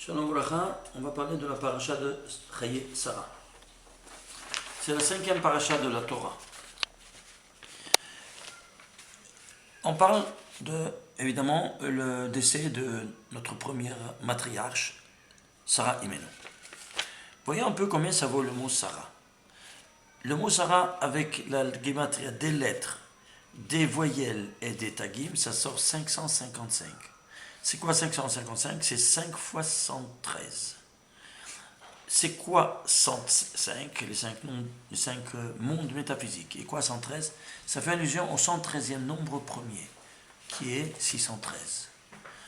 Shalom Uracha, on va parler de la paracha de Chaye Sarah. C'est la 5e paracha de la Torah. On parle de, évidemment, le décès de notre première matriarche, Sarah Imenu. Voyez un peu combien ça vaut le mot Sarah. Le mot Sarah, avec la gematria des lettres, des voyelles et des tagim, ça sort 555. C'est quoi 555? C'est 5 fois 113. C'est quoi 105? Les 5 mondes métaphysiques. Et quoi 113? Ça fait allusion au 113e nombre premier, qui est 613.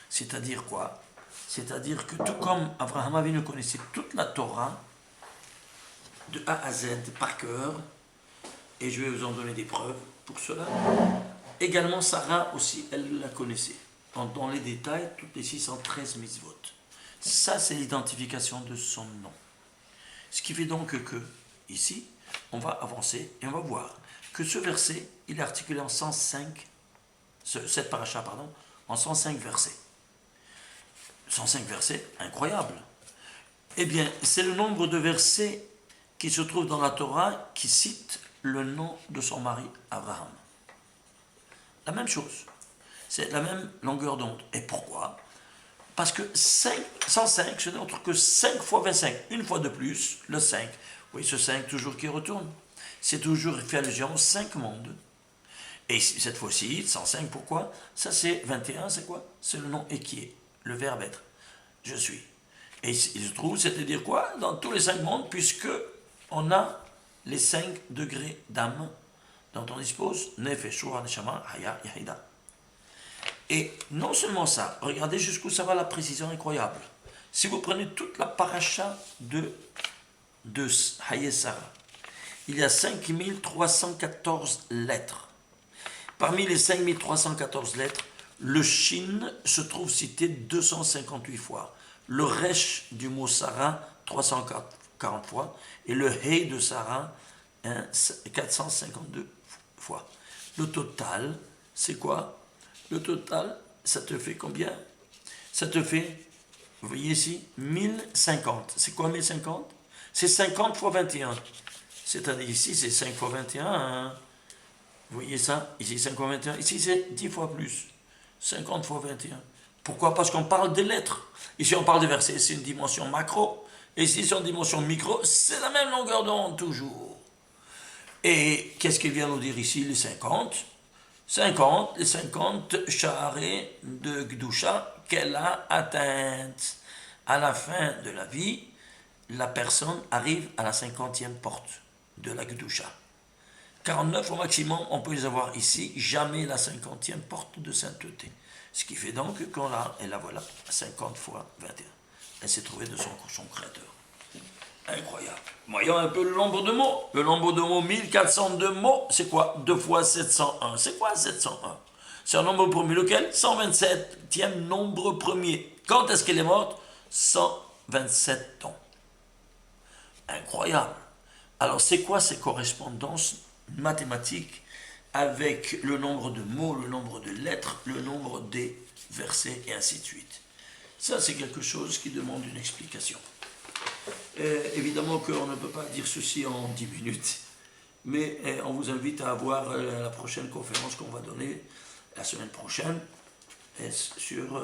C'est-à-dire quoi? C'est-à-dire que tout comme Abraham Avinu connaissait toute la Torah, de A à Z, par cœur, et je vais vous en donner des preuves pour cela, également Sarah aussi, elle la connaissait. Dans les détails, toutes les 613 mitzvot. Ça, c'est l'identification de son nom. Ce qui fait donc que, ici, on va avancer et on va voir que ce verset, il est articulé en 105, cette paracha, pardon, en 105 versets. 105 versets, incroyable. Eh bien, c'est le nombre de versets qui se trouvent dans la Torah qui cite le nom de son mari, Abraham. La même chose. C'est la même longueur d'onde. Et pourquoi? Parce que 105, ce n'est autre que 5 fois 25. Une fois de plus, le 5. Oui, ce 5 toujours qui retourne. C'est toujours fait allusion aux 5 mondes. Et cette fois-ci, 105, pourquoi? Ça c'est 21, c'est quoi? C'est le nom équier, le verbe être. Je suis. Et il se trouve, c'est-à-dire quoi? Dans tous les 5 mondes, puisque on a les 5 degrés d'âme dont on dispose, Nefesh, Shura, Neshama, Haya, Yahida. Et non seulement ça, regardez jusqu'où ça va la précision incroyable. Si vous prenez toute la paracha de Chaye Sarah, il y a 5314 lettres. Parmi les 5314 lettres, le Shin se trouve cité 258 fois, le Resh du mot Sarah 340 fois, et le Hei de Sarah 452 fois. Le total, c'est quoi? Le total, ça te fait combien? Ça te fait, vous voyez ici, 1050. C'est quoi 1050? C'est 50 fois 21. C'est-à-dire ici, c'est 5 fois 21. Hein. Vous voyez ça? Ici, 5 fois 21. Ici, c'est 10 fois plus. 50 fois 21. Pourquoi? Parce qu'on parle des lettres. Ici, on parle des versets. C'est une dimension macro. Et ici, c'est une dimension micro. C'est la même longueur d'onde, toujours. Et qu'est-ce qu'il vient nous dire ici, les 50? 50, les 50 charrés de Gdusha qu'elle a atteintes. À la fin de la vie, la personne arrive à la 50e porte de la Gdusha. 49 au maximum, on peut les avoir ici, jamais la 50e porte de sainteté. Ce qui fait donc qu'on l'a, et la voilà, 50 fois 21. Elle s'est trouvée de son créateur. Incroyable. Voyons un peu le nombre de mots. Le nombre de mots, 1402 mots, c'est quoi? 2 fois 701. C'est quoi 701? C'est un nombre premier. Lequel? 127e nombre premier. Quand est-ce qu'elle est morte? 127 ans. Incroyable. Alors, c'est quoi ces correspondances mathématiques avec le nombre de mots, le nombre de lettres, le nombre des versets, et ainsi de suite? Ça, c'est quelque chose qui demande une explication. Évidemment qu'on ne peut pas dire ceci en 10 minutes, mais on vous invite à voir la prochaine conférence qu'on va donner la semaine prochaine sur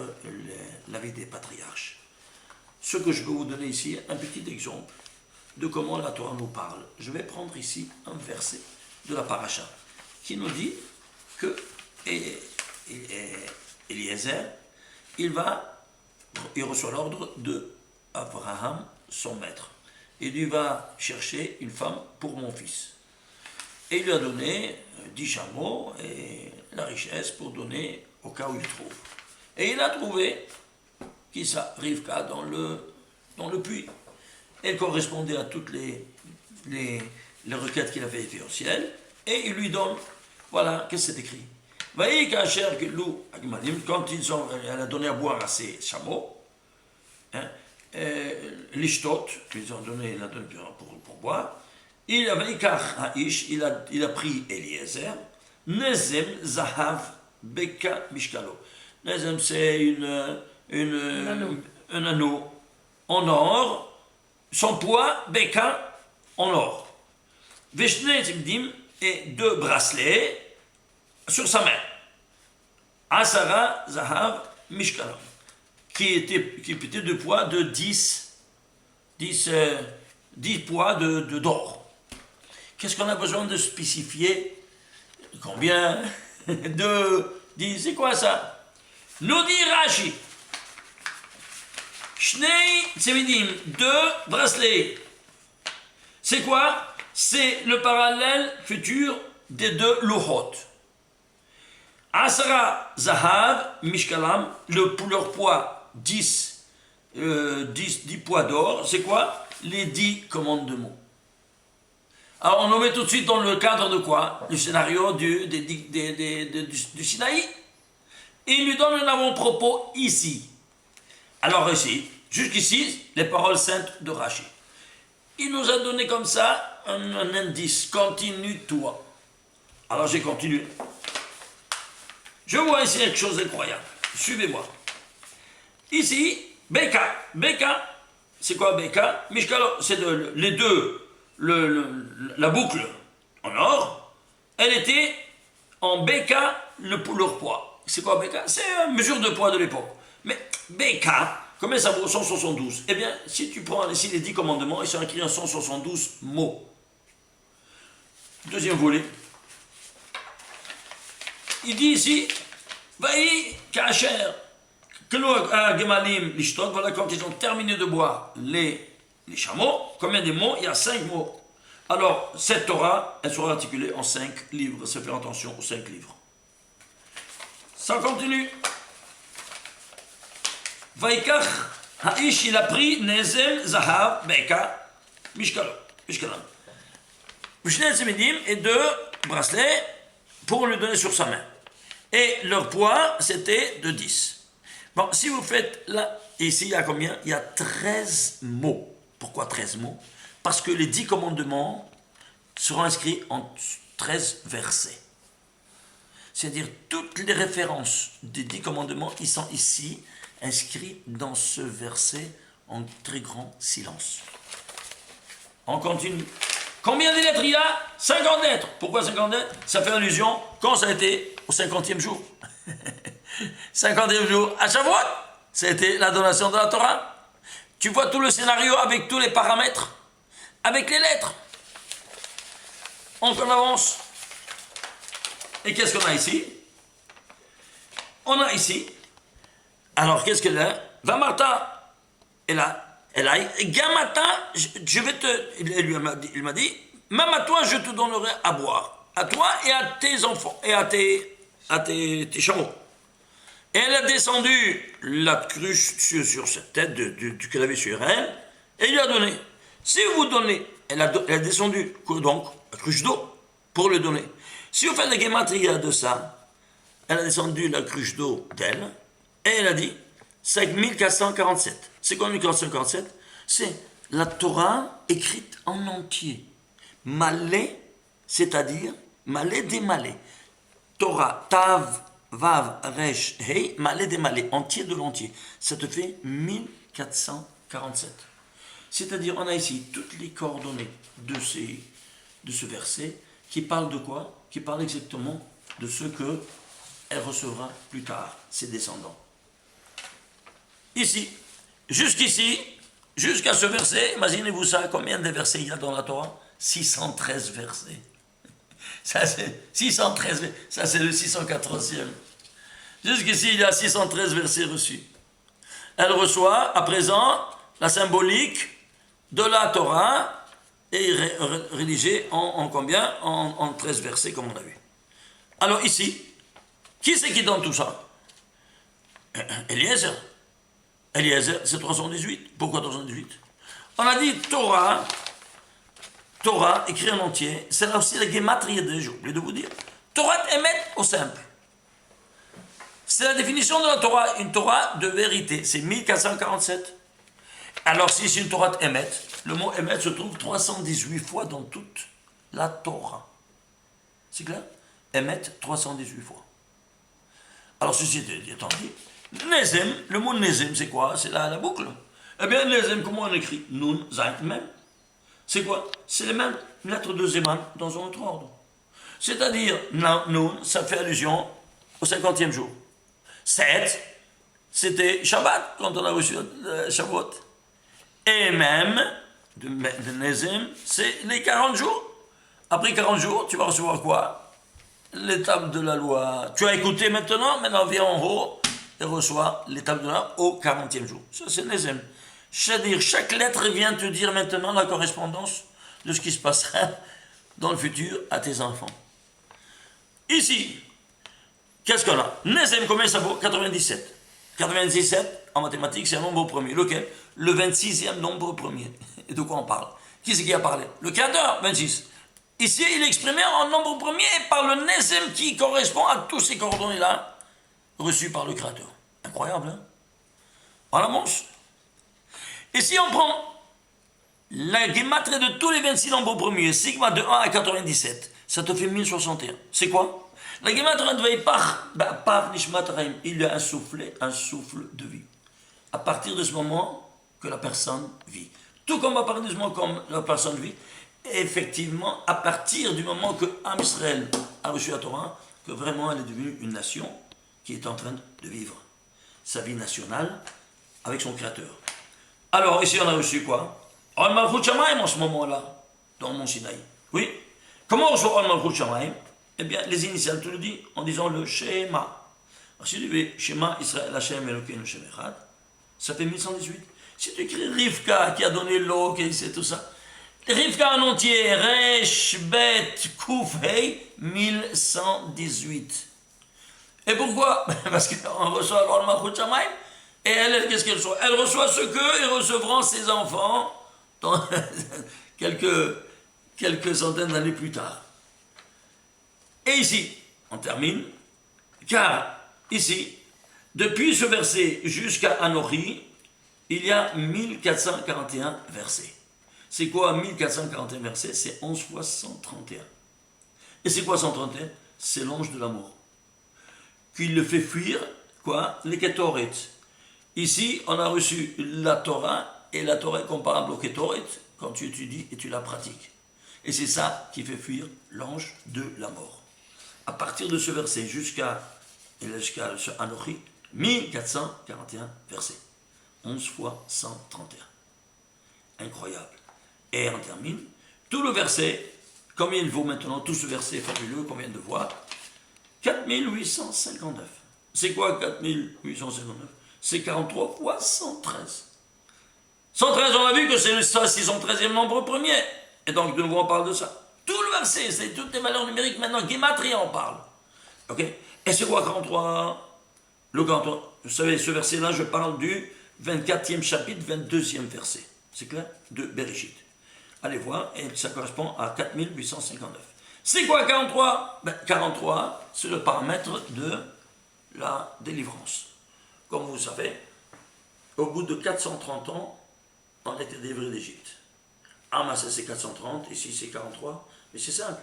la vie des patriarches. Ce que je peux vous donner ici, un petit exemple de comment la Torah nous parle. Je vais prendre ici un verset de la paracha qui nous dit que Eliezer, il reçoit l'ordre de Abraham, son maître. Il lui va chercher une femme pour mon fils. Et il lui a donné 10 chameaux et la richesse pour donner au cas où il trouve. Et il a trouvé qui ça, Rivka, dans le puits. Elle correspondait à toutes les requêtes qu'il avait faites au ciel. Et il lui donne, voilà, qu'est-ce que c'est écrit? Voyez qu'Acher, quand elle a donné à boire à ses chameaux, hein, l'ishtot, ils ont donné, il a donné pour boire. Il avait il a pris Eliezer, Nezem Zahav Beka Mishkalo. Nezem, c'est un anneau en or, son poids, Beka, en or. Veshne Tzimdim, et 2 bracelets sur sa main. Asara Zahav Mishkalam, qui était de poids de 10 poids d'or. Qu'est-ce qu'on a besoin de spécifier? Combien de 10? C'est quoi ça? Nous dit Rashi. Shnei Tzemidim, 2 bracelets. C'est quoi? C'est le parallèle futur des 2 louchot. Asara Zahav Mishkalam, leur poids 10 poids d'or. C'est quoi? Les 10 commandements. Alors on nous met tout de suite dans le cadre de quoi? Du scénario du Sinaï. Il lui donne un avant-propos ici. Alors ici, jusqu'ici, les paroles saintes de Rashi. Il nous a donné comme ça un indice. Continue-toi. Alors j'ai continué. Je vois ici quelque chose d'incroyable. Suivez-moi. Ici, Beka. Beka, c'est quoi Beka? Mishkalo, c'est les 2. La boucle en or, elle était en Beka, leur poids. C'est quoi Beka? C'est une mesure de poids de l'époque. Mais Beka, combien ça vaut? 172. Eh bien, si tu prends ici les 10 commandements, ils sont écrits en 172 mots. Deuxième volet. Il dit ici, Vaï Kacher, Gemalim Lishtot, voilà quand ils ont terminé de boire les chameaux, combien de mots? Il y a 5 mots. Alors, cette Torah, elle sera articulée en 5 livres. Ça fait attention aux 5 livres. Ça continue. Vaikach Ha'ish, il a pris Nezem, Zahav, Beka, Mishkalam. Mishne Tzemidim et 2 bracelets pour lui donner sur sa main. Et leur poids, c'était de 10. Bon, si vous faites là, ici, il y a combien? Il y a 13 mots. Pourquoi 13 mots? Parce que les 10 commandements seront inscrits en 13 versets. C'est-à-dire, toutes les références des 10 commandements, ils sont ici, inscrits dans ce verset en très grand silence. On continue. Combien de lettres il y a? 50 lettres. Pourquoi 50 lettres? Ça fait allusion quand ça a été au 50e jour. 50e jour à Shavuot, c'était la donation de la Torah. Tu vois tout le scénario avec tous les paramètres, avec les lettres. On avance. Et qu'est-ce qu'on a ici? On a ici. Alors, qu'est-ce qu'elle a? Vamarta. Elle a, Gamata, je vais te. Il m'a dit, même à toi, je te donnerai à boire. À toi et à tes enfants, et à tes chameaux. Et elle a descendu la cruche sur cette tête qu'elle avait sur elle, et il lui a donné. Si vous donnez, elle a descendu, donc, la cruche d'eau, pour le donner. Si vous faites la gematria de ça, elle a descendu la cruche d'eau d'elle, et elle a dit 5447. C'est quoi 1447? C'est la Torah écrite en entier. Malé, c'est-à-dire malé des malés. Torah, Tav, Vav, Resh, Hei, malé des malés, entier de l'entier. Ça te fait 1447. C'est-à-dire, on a ici toutes les coordonnées de ce verset qui parlent de quoi? Qui parlent exactement de ce qu'elle recevra plus tard, ses descendants. Ici, jusqu'ici, jusqu'à ce verset, imaginez-vous ça, combien de versets il y a dans la Torah? 613 versets. Ça c'est 613, ça c'est le 614e. Jusqu'ici, il y a 613 versets reçus. Elle reçoit à présent la symbolique de la Torah et rédigée en combien? En 13 versets, comme on a vu. Alors ici, qui c'est qui donne tout ça? Eliezer. Eliezer, c'est 318. Pourquoi 318? On a dit Torah, écrit en entier, c'est là aussi la gematria j'ai oublié de vous dire. Torah émet au simple. C'est la définition de la Torah, une Torah de vérité. C'est 1447. Alors si c'est une Torah émet, le mot émet se trouve 318 fois dans toute la Torah. C'est clair? Émet 318 fois. Alors ceci étant dit, Nezem, le mot Nezem c'est quoi? C'est la boucle. Eh bien, Nezem, comment on écrit? Nun, Zain, même. C'est quoi? C'est les mêmes lettres de Zeman dans un autre ordre. C'est-à-dire, Nun, ça fait allusion au 50e jour. 7, c'était Shabbat, quand on a reçu Shavuot. Et même, de Nezem, c'est les 40 jours. Après 40 jours, tu vas recevoir quoi? L'étape de la loi. Tu as écouté maintenant viens en haut et reçois l'étape de la loi au 40e jour. Ça, c'est Nezem. C'est-à-dire, chaque lettre vient te dire maintenant la correspondance de ce qui se passera dans le futur à tes enfants. Ici, qu'est-ce qu'on a? Nezem, combien ça vaut? 97. 97, en mathématiques, c'est un nombre premier. Lequel? Le 26e nombre premier. Et de quoi on parle? Qui c'est qui a parlé? Le créateur, 26. Ici, il est exprimé en nombre premier par le Nezem qui correspond à tous ces coordonnées-là reçus par le créateur. Incroyable, hein? Voilà, monstre. Et si on prend la gématrie de tous les 26 nombres premiers, sigma de 1 à 97, ça te fait 1061. C'est quoi? La gématrie de Veipach, Pav Nishmat Raim, il y a un souffle de vie. À partir de ce moment que la personne vit. Tout comme à partir de ce moment que la personne vit, effectivement, à partir du moment que Am Israël a reçu la Torah, que vraiment elle est devenue une nation qui est en train de vivre sa vie nationale avec son Créateur. Alors, ici on a reçu quoi? On Malchut Shamaim en ce moment-là, dans le mont Sinaï. Oui. Comment on reçoit On Malchut Shamaim? Eh bien, les initiales te le disent en disant le Shema. Alors, si tu dis Shema Israël Hashem Elokeinu Shem Echad, ça fait 1118. Si tu écris Rivka qui a donné l'eau, qui c'est tout ça, Rivka en entier, Resh, Bet, Kouf, Hei, 1118. Et pourquoi? Parce qu'on reçoit l'On Malchut Shamaim. Et elle, qu'est-ce qu'elle reçoit? Elle reçoit ce que recevront ses enfants dans quelques centaines d'années plus tard. Et ici, on termine, car ici, depuis ce verset jusqu'à Anochi, il y a 1441 versets. C'est quoi 1441 versets? C'est 11 fois 131. Et c'est quoi 131? C'est l'ange de la mort. Qui le fait fuir, quoi? Les Ketoret. Ici, on a reçu la Torah, et la Torah est comparable au Ketoret, quand tu étudies et tu la pratiques. Et c'est ça qui fait fuir l'ange de la mort. À partir de ce verset jusqu'à ce Anochi, 1441 versets. 11 fois 131. Incroyable. Et on termine. Tout le verset, combien il vaut maintenant? Tout ce verset fabuleux qu'on vient de voir. 4859. C'est quoi 4859? C'est 43 fois 113. 113, on a vu que c'est le 613e nombre premier. Et donc, de nouveau, on parle de ça. Tout le verset, c'est toutes les valeurs numériques. Maintenant, Gématrie en parle. Ok? Et c'est quoi 43? Le 43. Vous savez, ce verset-là, je parle du 24e chapitre, 22e verset. C'est clair? De Bereshit. Allez voir, et ça correspond à 4859. C'est quoi 43? 43, c'est le paramètre de la délivrance. Comme vous savez, au bout de 430 ans, on était délivré d'Égypte. Amassé c'est 430, ici c'est 43, mais c'est simple.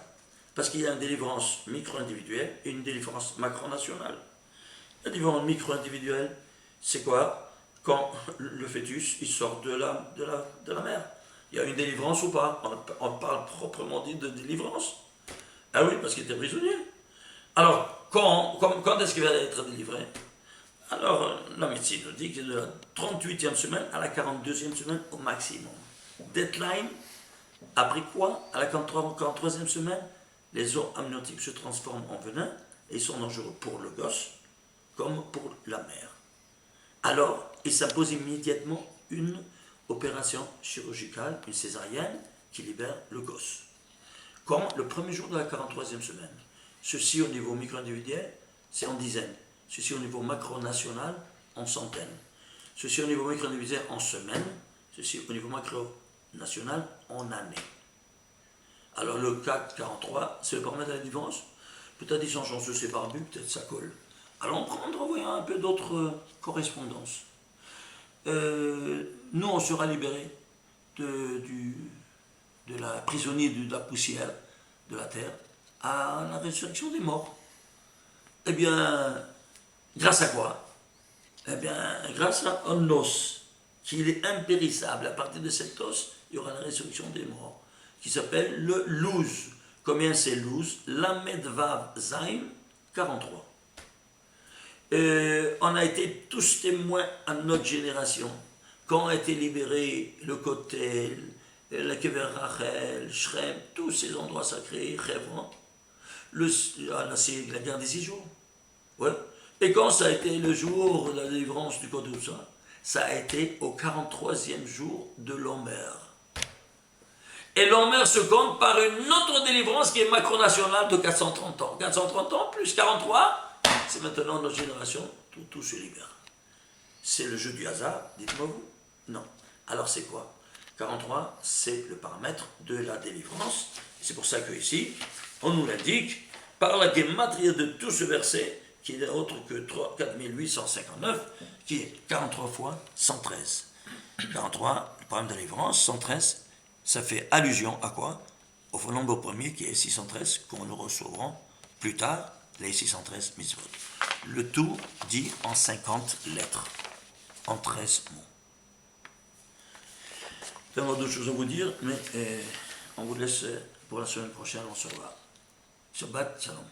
Parce qu'il y a une délivrance micro-individuelle et une délivrance macro-nationale. La délivrance micro-individuelle, c'est quoi? Quand le fœtus il sort de la mère. Il y a une délivrance ou pas? On parle proprement dit de délivrance. Ah oui, parce qu'il était prisonnier. Alors, quand est-ce qu'il va être délivré? Alors, la médecine nous dit que de la 38e semaine à la 42e semaine au maximum. Deadline, après quoi? À la 43e semaine, les os amniotiques se transforment en venin et ils sont dangereux pour le gosse comme pour la mère. Alors, il s'impose immédiatement une opération chirurgicale, une césarienne, qui libère le gosse. Quand le premier jour de la 43e semaine, ceci au niveau micro-individuel, c'est en dizaines. Ceci au niveau macro-national, en centaines. Ceci au niveau micro-individuel, en semaines. Ceci au niveau macro-national, en années. Alors le cas 43, c'est le paramètre de la délivrance. Peut-être ils sont chanceux, c'est barbu, peut-être ça colle. Allons prendre, voyons un peu d'autres correspondances. Nous, on sera libérés de la prisonnier de la poussière de la terre à la résurrection des morts. Eh bien, grâce à quoi? Eh bien, grâce à Onnos, qu'il est impérissable. À partir de cet os, il y aura la résurrection des morts, qui s'appelle le Luz. Combien c'est Luz? Lamed Vav Zaim 43. On a été tous témoins à notre génération. Quand a été libéré le Kotel, la Kever Rachel, Shrem, tous ces endroits sacrés, Hebron, c'est la guerre des 6 jours. Ouais. Et quand ça a été le jour de la délivrance du Code ça a été au 43e jour de l'Omer. Et l'Omer se compte par une autre délivrance qui est macro-nationale de 430 ans. 430 ans plus 43, c'est maintenant notre génération, tout se libère. C'est le jeu du hasard, dites-moi vous? Non. Alors c'est quoi? 43, c'est le paramètre de la délivrance. C'est pour ça que ici, on nous l'indique par la gématrie de tout ce verset, qui n'est autre que 4859, qui est 43 fois 113. 43, le paramètre de délivrance, 113, ça fait allusion à quoi? Au nombre premier qui est 613, qu'on nous recevrons plus tard, les 613 mitzvot. Le tout dit en 50 lettres, en 13 mots. Il y a d'autres choses à vous dire, mais on vous laisse pour la semaine prochaine, on se revoit. Shabbat, shalom.